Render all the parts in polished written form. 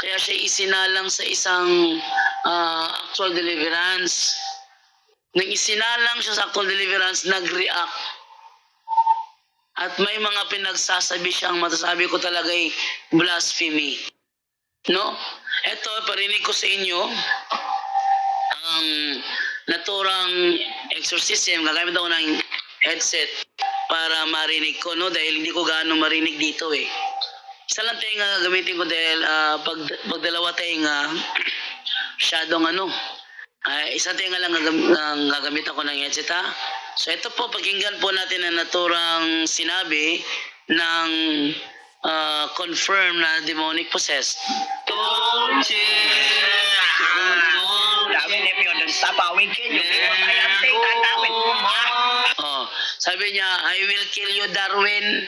Kaya siya isinalang sa isang actual deliverance. Nang isinalang siya sa actual deliverance, nag-react. At may mga pinagsasabi siyang matasabi ko talaga ay blasphemy. No? Ito, parinig ko sa inyo ang naturang exorcism. Gagamit ako ng headset para marinig ko, no? Dahil hindi ko gaano marinig dito eh. Isa lang tenga gagamitin ko dahil pag dalawa tenga, masyadong isang tenga lang gagamit ako ng headset ha. So ito po, pakinggan po natin ang naturang sinabi ng confirm na demonic possessed. Sabi niya, I will kill you, Darwin.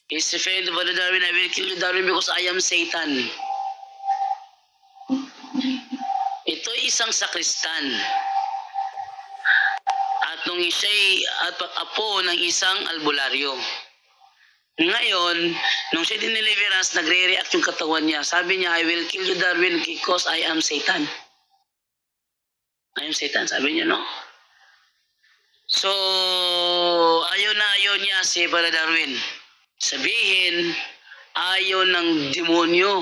He's referring to Brother Darwin, I will kill you, Darwin, because I am Satan. Ito'y isang sakristan. At nung siya'y apo ng isang albularyo. Ngayon, nung siya dineliverance, nagre-react yung katawan niya. Sabi niya, I will kill you, Darwin, because I am Satan. I am Satan, sabi niya, no? So, ayaw niya si Brother Darwin. Sabihin, ayaw ng demonyo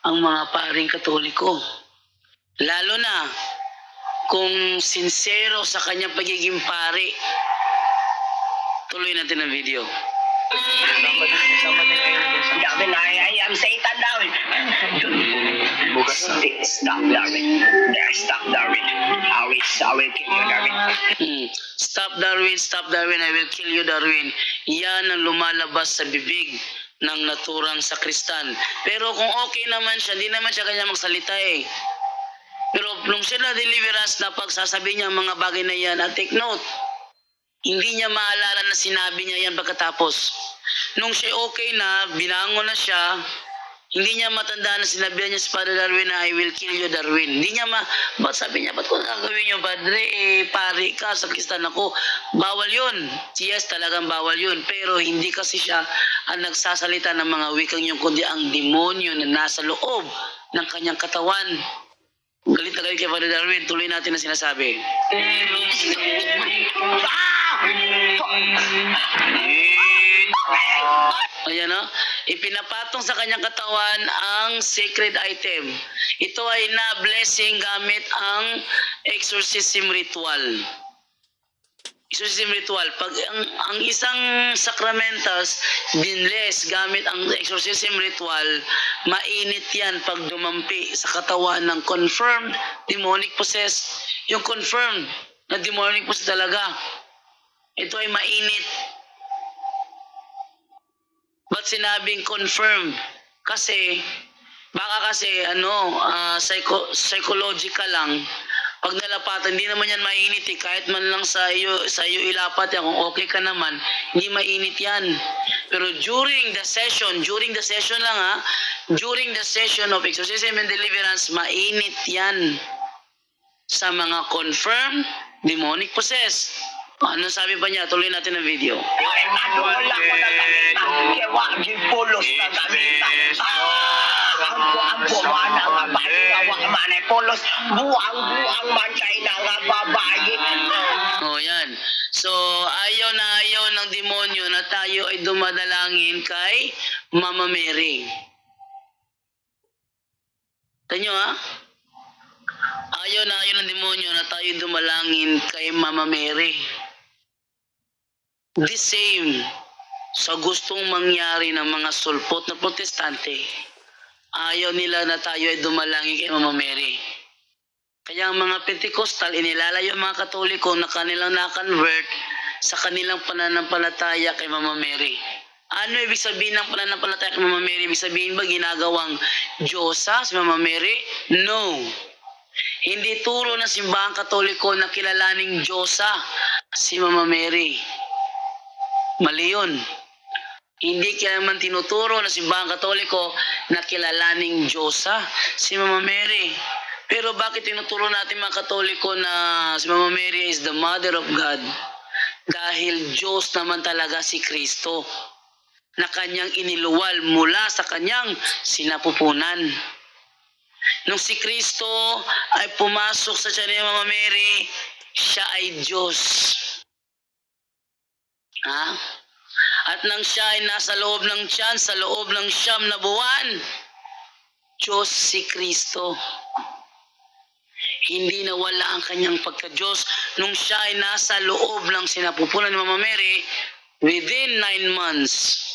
ang mga paring Katoliko. Lalo na kung sincero sa kanyang pagiging pari. Tuloy natin ang video. I am Satan, Darwin. Stop, Darwin. Stop, Darwin. I will kill you, Darwin. Stop, Darwin. Stop, Darwin. I will kill you, Darwin. Yan ang lumalabas sa bibig ng naturang sakristan. Pero kung okay naman siya, hindi naman siya kanya magsalita eh. Pero nung siya na-deliverance na pagsasabi niya ang mga bagay na yan, at take note, hindi niya maalala na sinabi niya yan pagkatapos. Nung siya okay na, binangon na siya, hindi niya matandaan na sinabi niya sa Father Darwin na I will kill you, Darwin. Hindi niya ba't sabi niya, ba't ko nakagawin niyo, Padre? Pari ka, sakristan ako. Bawal yun. Yes, talagang bawal yun. Pero hindi kasi siya ang nagsasalita ng mga wikang yun, kundi ang demonyo na nasa loob ng kanyang katawan. Galit na galit kay Father Darwin. Tuloy natin ang sinasabi. Ayan na. Ipinapatong sa kanyang katawan ang sacred item. Ito ay na-blessing gamit ang exorcism ritual. Exorcism ritual. Pag ang isang sacramentals binless gamit ang exorcism ritual, mainit yan pag dumampi sa katawan ng confirmed demonic possessed. Yung confirmed na demonic possessed talaga. Ito ay mainit. Ba't sinabing confirmed? Kasi, baka kasi psychological lang. Pag nalapatan, hindi naman yan mainit eh. Kahit man lang sa iyo ilapat yan, kung okay ka naman, hindi mainit yan. Pero during the session lang during the session of exorcism and deliverance, mainit yan sa mga confirmed demonic possessed. Ano sabi pa niya? Tuloy natin ang video. Yan. So, ayaw ng demonyo na tayo ay dumadalangin kay Mama Mary. Tanyo ayaw ng demonyo na tayo dumalangin kay Mama Mary. The same sa gustong mangyari ng mga sulpot na protestante, ayaw nila na tayo ay dumalangin kay Mama Mary. Kaya ang mga Pentecostal, inilalayo ang mga Katoliko na kanilang na-convert sa kanilang pananampalataya kay Mama Mary. Ano ibig sabihin ng pananampalataya kay Mama Mary? Ibig sabihin ba ginagawang Diyosa si Mama Mary? No. Hindi turo ng simbahang Katoliko na kilalaning Diyosa si Mama Mary. Mali yun. Hindi kaya naman tinuturo ng simbahang Katoliko na kilalaning Diyosa si Mama Mary. Pero bakit tinuturo natin mga Katoliko na si Mama Mary is the Mother of God? Dahil Diyos naman talaga si Kristo na kanyang iniluwal mula sa kanyang sinapupunan. Nung si Kristo ay pumasok sa tiyan ni Mama Mary, siya ay Diyos. Ha? At nang siya ay nasa loob ng tiyan, sa loob ng 9 na buwan, Diyos si Kristo. Hindi nawala ang kanyang pagka-Diyos nung siya ay nasa loob ng sinapupunan ni Mama Mary within 9 months.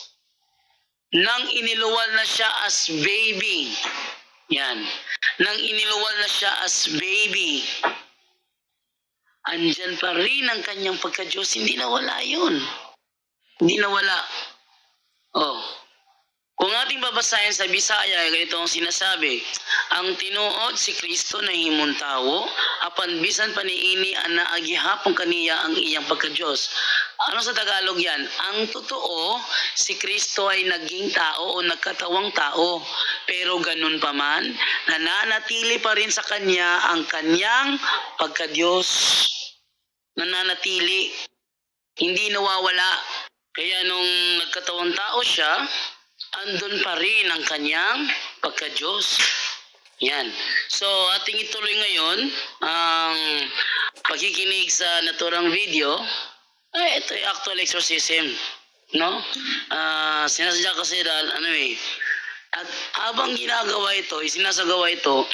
Nang iniluwal na siya as baby. Yan. Nang iniluwal na siya as baby, andyan pa rin ang kanyang pagka-Diyos. Hindi nawala yun. Hindi nawala. Oh. Kung ating babasahin sa Bisaya, ganito ang sinasabi, ang tinuod si Kristo na himuntawo, apan bisan pa niini ang naagihapon kaniya ang iyang pagka-Diyos. Ano sa Tagalog yan? Ang totoo, si Kristo ay naging tao o nagkatawang tao. Pero ganun pa man, nananatili pa rin sa kanya ang kanyang pagka-Diyos. Nananatili. Hindi nawawala. Kaya nung nagkatawang tao siya, andun pa rin ang kanyang pagka-Diyos. Yan. So, ating ituloy ngayon ang pagkikinig sa naturang video. Ay, ito ay actual exorcism. No? Sinasadya kasi dahil, at habang ginagawa ito, sinasagawa ito,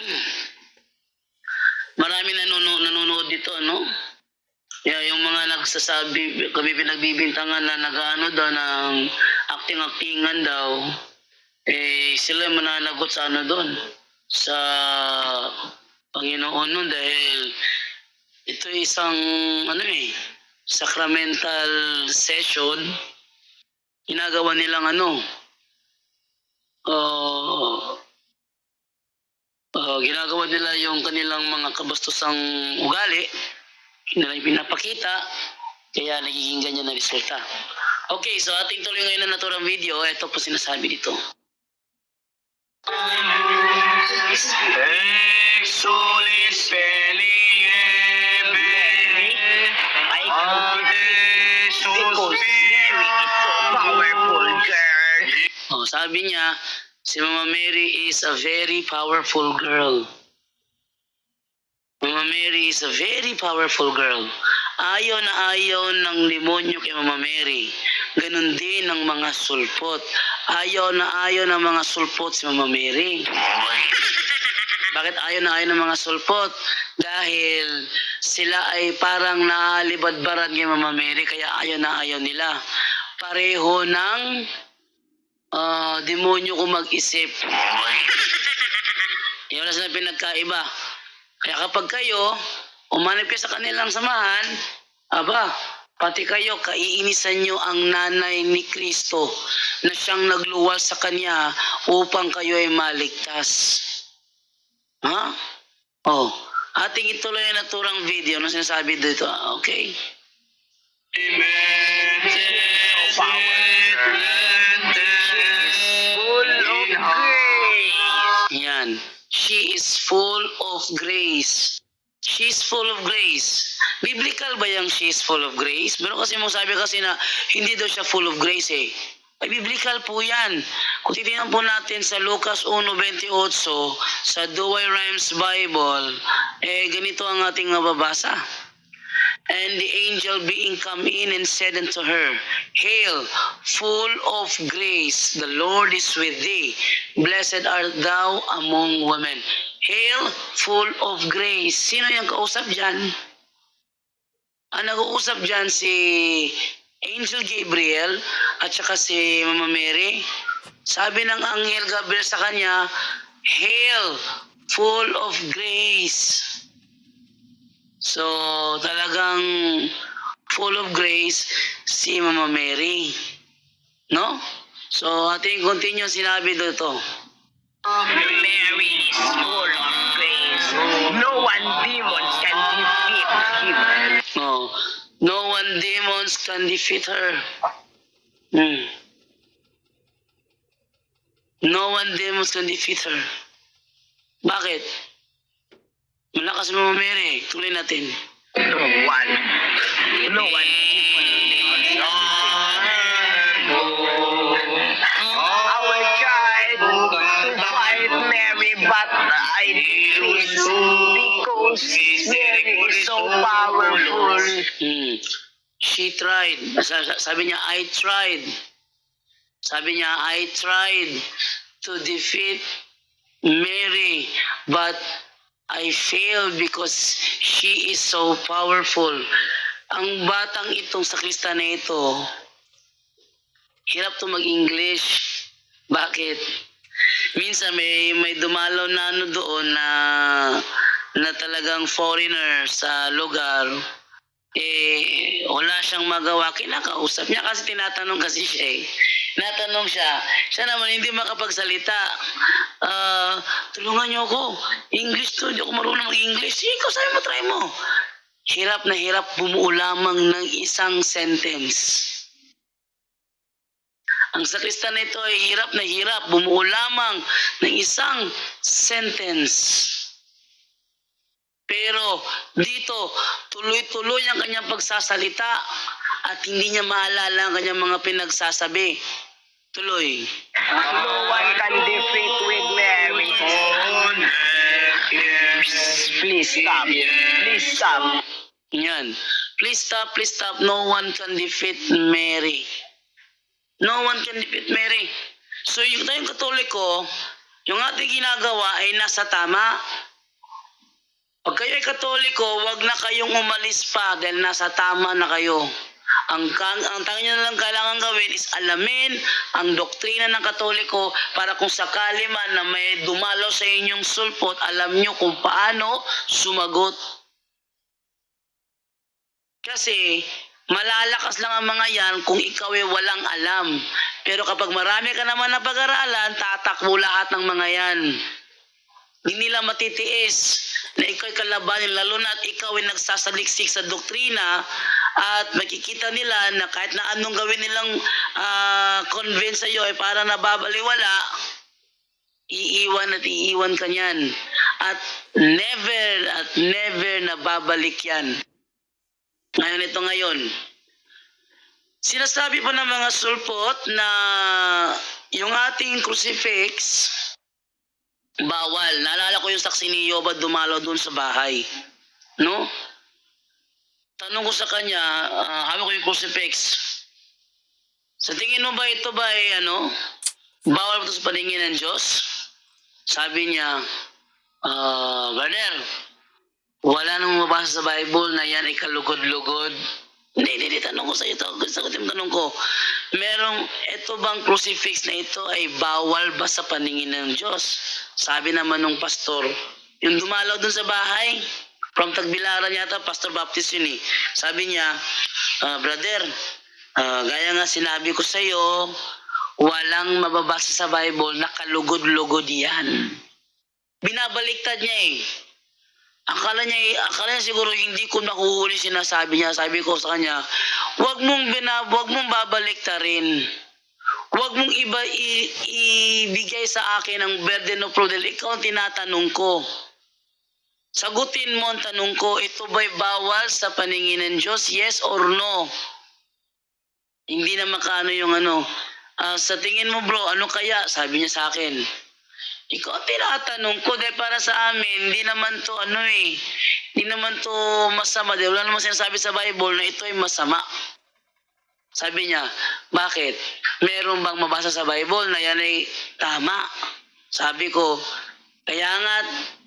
marami nanonood dito, no? Yung mga nagsasabi, kami pinagbibintangan na nag-ano daw ng acting-actingan daw, sila mananagot sa ano doon, sa Panginoon nun dahil ito isang sacramental session. Ginagawa nilang ginagawa nila yung kanilang mga kabastusang ugali na pinapakita, kaya nagiging ganyan na resulta. Okay, so ating tuloy ngayon na naturang video. Ito po sinasabi dito. Exulis Feliebe, powerful girl. Oh, sabi niya, si Mama Mary is a very powerful girl. Mama Mary is a very powerful girl. Ayaw na ayaw ng demonyo kay Mama Mary. Ganon din ang mga sulpot. Ayaw na ayaw ng mga sulpot si Mama Mary. Bakit ayaw na ayaw ng mga sulpot? Dahil sila ay parang nalibadbaran kay Mama Mary, kaya ayaw na ayaw nila. Pareho ng demonyo kung mag-isip. Yun na sila pinagkaiba. Kaya kapag kayo, umanip kayo sa kanilang samahan, pati kayo, kaiinisan nyo ang nanay ni Kristo na siyang nagluwal sa kanya upang kayo ay maligtas. Ha? Oh, ating ituloy na naturang video na sinasabi dito. Okay? Amen. Full of grace. Yan. She is full of grace. She is full of grace. Biblical ba yung she is full of grace? Pero kasi sabi kasi na hindi daw siya full of grace eh. Ay, biblical po yan. Kung titignan po natin sa Lucas 1:28 sa Douay Rhymes Bible, ganito ang ating mababasa. And the angel being come in and said unto her, Hail, full of grace, the Lord is with thee. Blessed art thou among women. Hail, full of grace. Sino yung kausap dyan? Ang nag-uusap dyan si Angel Gabriel at saka si Mama Mary. Sabi ng Angel Gabriel sa kanya, Hail, full of grace. So, talagang full of grace si Mama Mary. No? So, ating continue sinabi dito. Mary is full of grace. No one demons can defeat him. Oh, no one demons can defeat her. No one demons can defeat her. Bakit? Malakas si Mama Mary. Tuloy natin. No one demons. Our child to fight Mary, but I defeat because Mary is so powerful. She tried. Sabi niya, I tried. Sabi niya, I tried to defeat Mary, but I failed because she is so powerful. Ang batang itong sakrista na ito, hirap to mag-English. Bakit? Minsan may dumalaw na ano doon na talagang foreigner sa lugar. Wala siyang magawa. Kinakausap niya kasi tinatanong kasi siya. Natanong siya. Siya naman hindi makapagsalita. Tulungan niyo ako. English to. Hindi ako marunong mag-English. Ikaw, sabi mo, try mo. Hirap na hirap bumuo lamang ng isang sentence. Ang sakrista na ito ay hirap na hirap bumuo lamang ng isang sentence. Pero dito, tuloy-tuloy ang kanyang pagsasalita at hindi niya maalala ang kanyang mga pinagsasabi. Tuloy. No one can defeat with Mary. Please stop. Please stop. Yan. Please stop. No one can defeat Mary. No one can defeat Mary. So yung tayong Katoliko, yung ating ginagawa ay nasa tama. Pag kayo ay Katoliko, wag na kayong umalis pa dahil nasa tama na kayo. Ang tanging nyo na lang kailangan gawin is alamin ang doktrina ng Katoliko para kung sakali man na may dumalaw sa inyong sulpot, alam nyo kung paano sumagot. Kasi malalakas lang ang mga yan kung ikaw ay walang alam. Pero kapag marami ka naman na pag-aralan, tatakbo lahat ng mga yan. Hindi nila matitiis na ikaw ay kalabanin, lalo na at ikaw ay nagsasaliksik sa doktrina at makikita nila na kahit na anong gawin nilang convince sa'yo ay parang nababaliwala, iiwan ka niyan. At never nababalik yan. Ngayon, sinasabi pa ng mga sulpot na yung ating crucifix, bawal. Naalala ko yung saksi ni Yoba dumalaw doon sa bahay. No? Tanong ko sa kanya, hawak ko yung crucifix. Sa tingin mo ba ito ba ay bawal ba ito sa paningin ng Diyos? Sabi niya, brother, wala nang mabasa sa Bible na yan ay kalugod-lugod. Hindi, tanong ko sa iyo ito. Sagutin mo tanong ko. Ito bang crucifix na ito ay bawal ba sa paningin ng Diyos? Sabi naman ng pastor, yung dumalaw dun sa bahay, from Tagbilaran yata, Pastor Baptist yun eh. Sabi niya, brother, gaya nga sinabi ko sa iyo, walang mababasa sa Bible na kalugod-lugod yan. Binabaliktad niya eh. Akala niya siguro hindi ko nakuhuli sinasabi niya. Sabi ko sa kanya, wag mong babaliktarin. Wag mong ibigay sa akin ang burden of proof dahil ikaw ang tinatanong ko. Sagutin mo ang tanong ko, ito ba'y bawal sa paningin ng Diyos? Yes or no? Hindi na makano yung sa tingin mo bro, ano kaya? Sabi niya sa akin, ikaw ang tinatanong ko dahil para sa amin, hindi naman to hindi naman to masama. Dahil wala naman sinasabi sa Bible na ito ay masama. Sabi niya, bakit? Meron bang mabasa sa Bible na yan ay tama? Sabi ko, kaya nga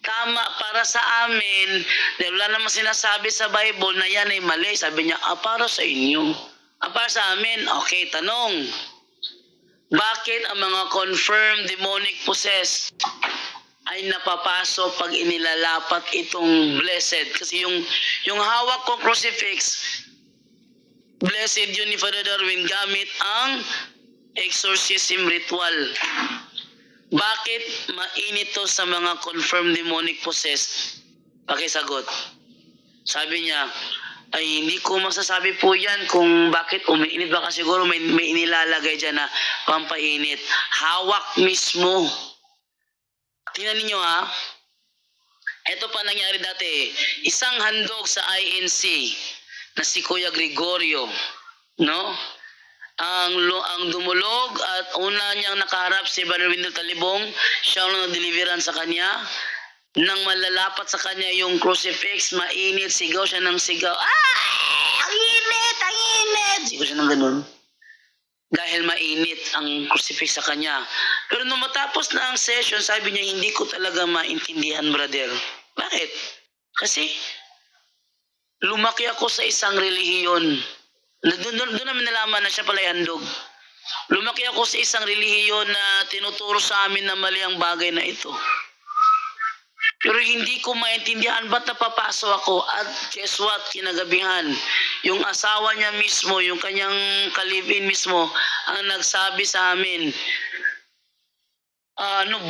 tama para sa amin dahil wala naman sinasabi sa Bible na yan ay mali. Sabi niya, para sa inyo. Para sa amin. Okay, tanong. Bakit ang mga confirmed demonic possessed ay napapasok pag inilalapat itong blessed? Kasi yung hawak ko crucifix, blessed yun ni Father Darwin gamit ang exorcism ritual. Bakit mainit to sa mga confirmed demonic possessed? Pakisagot. Sabi niya, ay hindi ko masasabi po yan kung bakit umiinit. Baka siguro may inilalagay dyan na pampainit. Hawak mismo. Tingnan ninyo ha. Ito pa nangyari dati. Isang handog sa INC na si Kuya Gregorio. No? Ang dumulog at una niyang nakaharap si Brother Wendell Talibong. Siya ang nag-deliveran sa kanya. Nang malalapat sa kanya yung crucifix, mainit, sigaw siya ng sigaw. Ah! Ang init! Ang init! Sigaw siya ng ganun. Dahil mainit ang crucifix sa kanya. Pero nung matapos na ang session, sabi niya, hindi ko talaga maintindihan, brother. Bakit? Kasi lumaki ako sa isang relihiyon. Doon namin nalaman na siya pala'y handog. Lumaki ako sa isang relihiyon na tinuturo sa amin na mali ang bagay na ito. Pero hindi ko maintindihan ba't napapasok ako. At guess what? Kinagabihan, yung asawa niya mismo, yung kanyang kalibin mismo, ang nagsabi sa amin,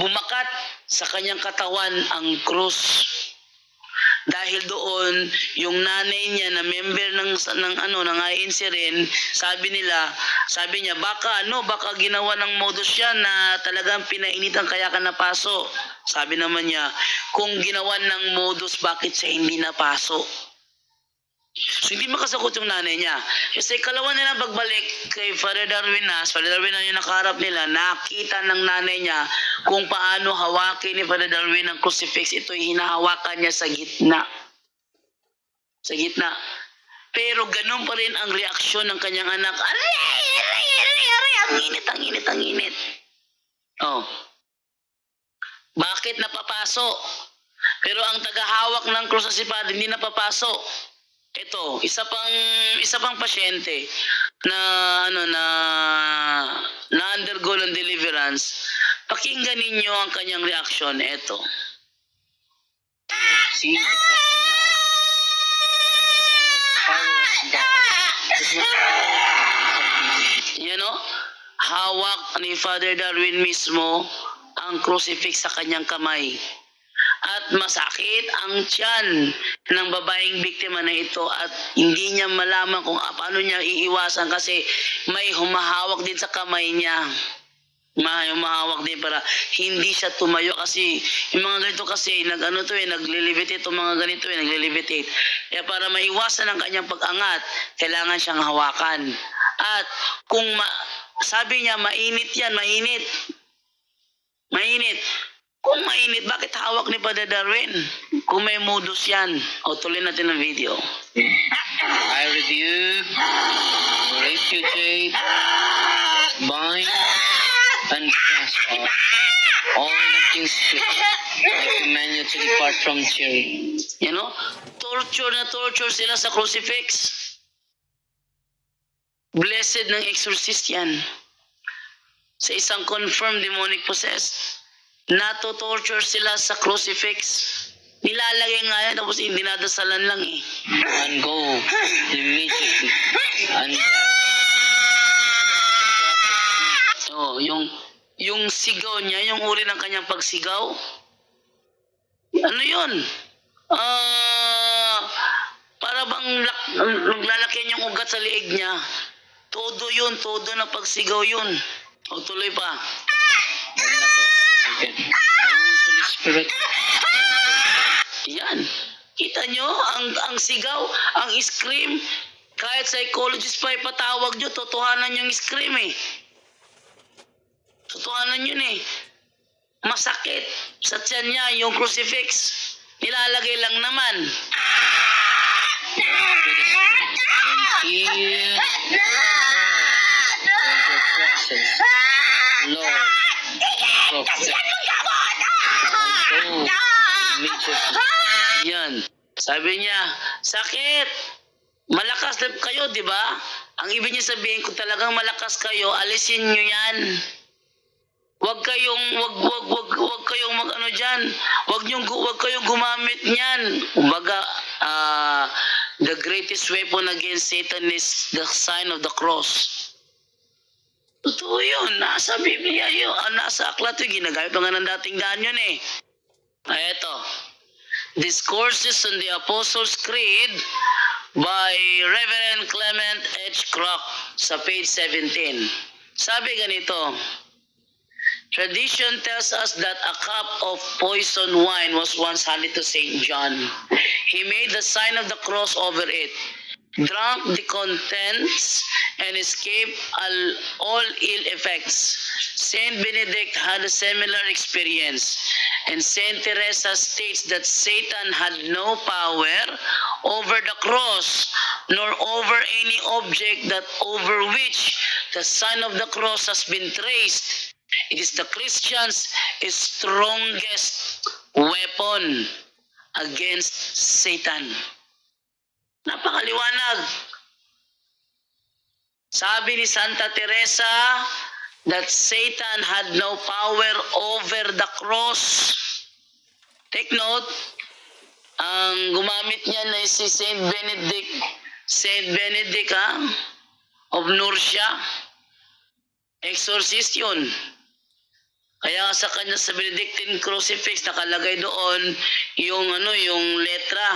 bumakat sa kanyang katawan ang krus. Dahil doon, yung nanay niya na member ng INC rin, sabi niya, baka ginawa ng modus yan na talagang pinainitan kaya ka napaso. Sabi naman niya, kung ginawa ng modus, bakit siya hindi napaso? So, hindi makasagot yung nanay niya. Kasi kalawa nila pagbalik kay Father Darwin na yung nakaharap nila, nakita ng nanay niya kung paano hawakin ni Father Darwin ang crucifix. Ito'y hinahawakan niya sa gitna. Sa gitna. Pero ganun pa rin ang reaksyon ng kanyang anak. Aray! Ang init. Oh. Bakit napapaso? Pero ang tagahawak ng krus sa si Padre hindi napapaso. Ito, isa pang pasyente na undergo ng deliverance. Pakinggan ninyo ang kanyang reaction. Ito. See? Yan o, hawak ni Father Darwin mismo ang crucifix sa kanyang kamay. At masakit ang tiyan ng babaeng biktima na ito at hindi niya malaman kung paano niya iiwasan kasi may humahawak din sa kamay niya. May humahawak din para hindi siya tumayo kasi yung mga ganito kasi nagle-levitate itong mga ganito nagle-levitate. Kaya para maiwasan ang kanyang pag-angat, kailangan siyang hawakan. At kung sabi niya mainit yan, mainit. Kung mainit, bakit hawak ni Father Darwin? Kung may modus yan. O, tuloy natin ang video. I rebuke, repudiate, bind, and cast off all unclean spirits. I command you to depart from Cherry. You know? Torture sila sa crucifix. Blessed ng exorcist yan. Sa isang confirmed demonic possessed. Nato-torture sila sa crucifix. Nilalagay nga yan, tapos dinadasalan lang eh. And go immediately. And yung sigaw niya, yung uri ng kanyang pagsigaw. Ano yun? Para bang naglalakyan yung ugat sa liig niya. Todo na pagsigaw yun. O tuloy pa. Holy Spirit. Yan. Kita nyo, ang sigaw, ang scream, kahit psychologist pa ipatawag nyo, totohanan yung scream eh. Totohanan yun eh. Masakit sa tiyan niya yung crucifix. Nilalagay lang naman. Lord, yan. Sabi niya, sakit. Malakas na kayo, di ba? Ang ibig niya sabihin, kung talagang malakas kayo, alisin niyo yan. Wag kayong mag-ano diyan. Wag kayong gumamit niyan. Kumbaga, the greatest weapon against Satan is the sign of the cross. Totoo yun. Nasa Biblia yun. Nasa aklat yun. Ginagamit pa nga ng dating daan yun eh. Eto. Discourses on the Apostles' Creed by Reverend Clement H. Crock sa page 17. Sabi ganito, tradition tells us that a cup of poison wine was once handed to St. John. He made the sign of the cross over it, drank the contents, and escaped all ill effects. Saint Benedict had a similar experience, And Saint Teresa states that Satan had no power over the cross, nor over any object that over which the sign of the cross has been traced. It is the Christian's strongest weapon against Satan. Napakaliwanag. Sabi ni Santa Teresa that Satan had no power over the cross. Take note, ang gumamit niyan ay si Saint Benedict. Saint Benedict of Nursia. Exorcist yun. Kaya sa kanya sa Benedictine crucifix nakalagay doon yung letra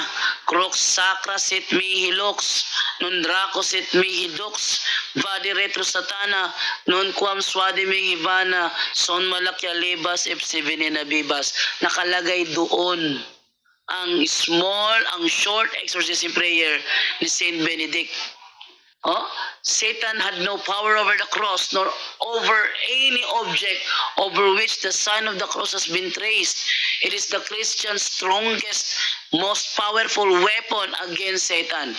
Crux sacra sit mihi lux, non draco sit mihi dux, vadi retro satana, non quam suade mihi vana, son malakya lebas ipsi venena bibas. Nakalagay doon ang short exorcism prayer ni Saint Benedict. Satan had no power over the cross, nor over any object over which the sign of the cross has been traced. It is the Christian's strongest, most powerful weapon against Satan.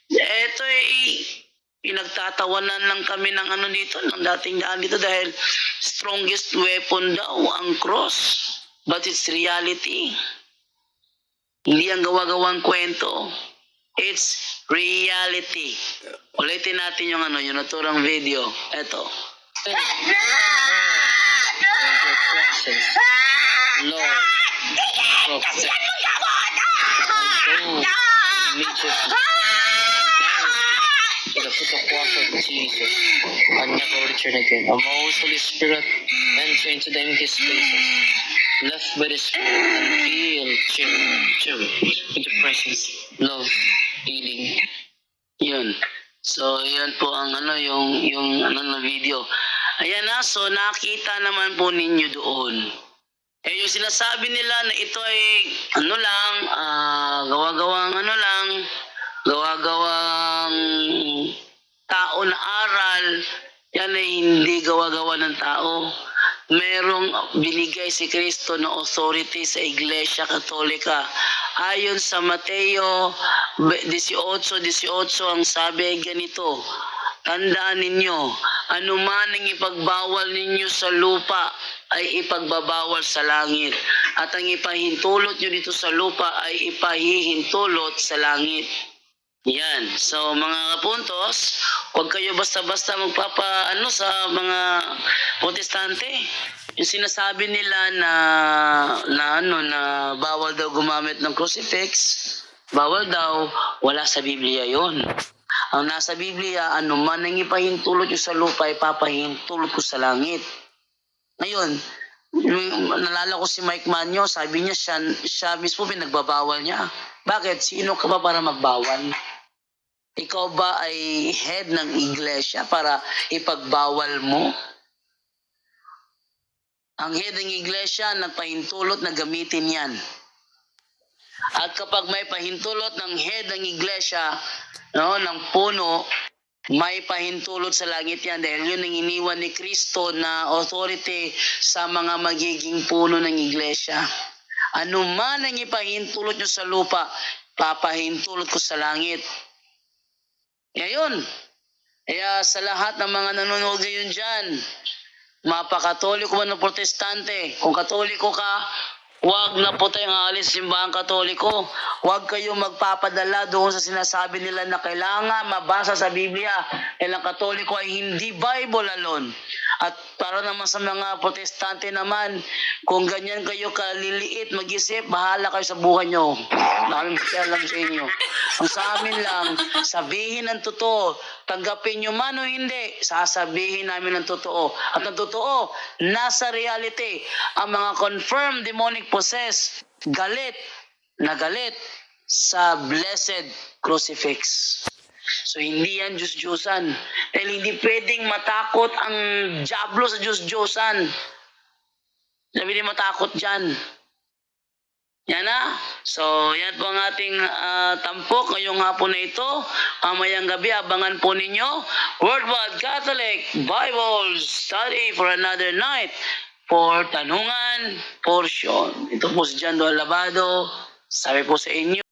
Ito pinagtatawanan lang kami ng ng dating daan dito dahil strongest weapon daw ang cross. But it's reality. Hindi ang gawa-gawang kwento. It's reality. Ulitin natin yung yung naturang video. Ito. Lord, protect, immediately, to the foot of water of Jesus, and never return again. A most Holy Spirit, enter into the empty spaces, left by the Spirit, and feel chill with the presence, love, healing. Yun. So, yan po ang yung na video. Ayan na, so nakita naman po ninyo doon. Yung sinasabi nila na ito ay gawagawang tao na aral, yan ay hindi gawa-gawa ng tao. Merong binigay si Kristo na authority sa Iglesia Katolika. Ayon sa Mateo 18:18 ang sabi ay ganito, tandaan ninyo, anuman ang ipagbawal ninyo sa lupa ay ipagbabawal sa langit. At ang ipahintulot nyo dito sa lupa ay ipahihintulot sa langit. Yan. So mga kapuntos, huwag kayo basta-basta sa mga protestante. Yung sinasabi nila na bawal daw gumamit ng crucifix, bawal daw, wala sa Biblia yon. Ang nasa Biblia, anuman ang ipahintulot nyo sa lupa, ipapahintulot ko sa langit. Ngayon, nalala ko si Mike Manyo, sabi niya siya mismo pinagbabawal niya. Bakit? Sino ka ba para magbawal? Ikaw ba ay head ng iglesia para ipagbawal mo? Ang head ng iglesia nagpahintulot na gamitin yan. At kapag may pahintulot ng head ng iglesia, ng puno, may pahintulot sa langit yan dahil yun ang iniwan ni Kristo na authority sa mga magiging puno ng iglesia. Ano man ang ipahintulot nyo sa lupa, papahintulot ko sa langit. Ngayon, kaya sa lahat ng mga nanonood ngayon dyan, mapakatoliko man o protestante, kung katoliko ka, huwag na po tayong aalis sa simbahan katoliko. Huwag kayong magpapadala doon sa sinasabi nila na kailangan mabasa sa Biblia. Ilang katoliko ay hindi Bible alone. At para naman sa mga protestante naman, kung ganyan kayo kaliliit mag-isip, bahala kayo sa buhay nyo. Namin lang sa inyo. Ang sa amin lang, sabihin ang totoo. Tanggapin nyo man o hindi, sasabihin namin ang totoo. At ang totoo, nasa reality. Ang mga confirmed demonic possessed, galit sa blessed crucifix. So hindi yan Diyos-Diyosan. Dahil hindi pwedeng matakot ang Diablo sa Diyos-Diyosan. Sabi din matakot dyan. Yan na. So yan po ang ating tampok ngayong hapon na ito. Mamayang gabi, abangan po ninyo Worldwide Catholic Bible Study for another night. for tanungan portion. Ito po si John Alabado. Sabi po sa inyo,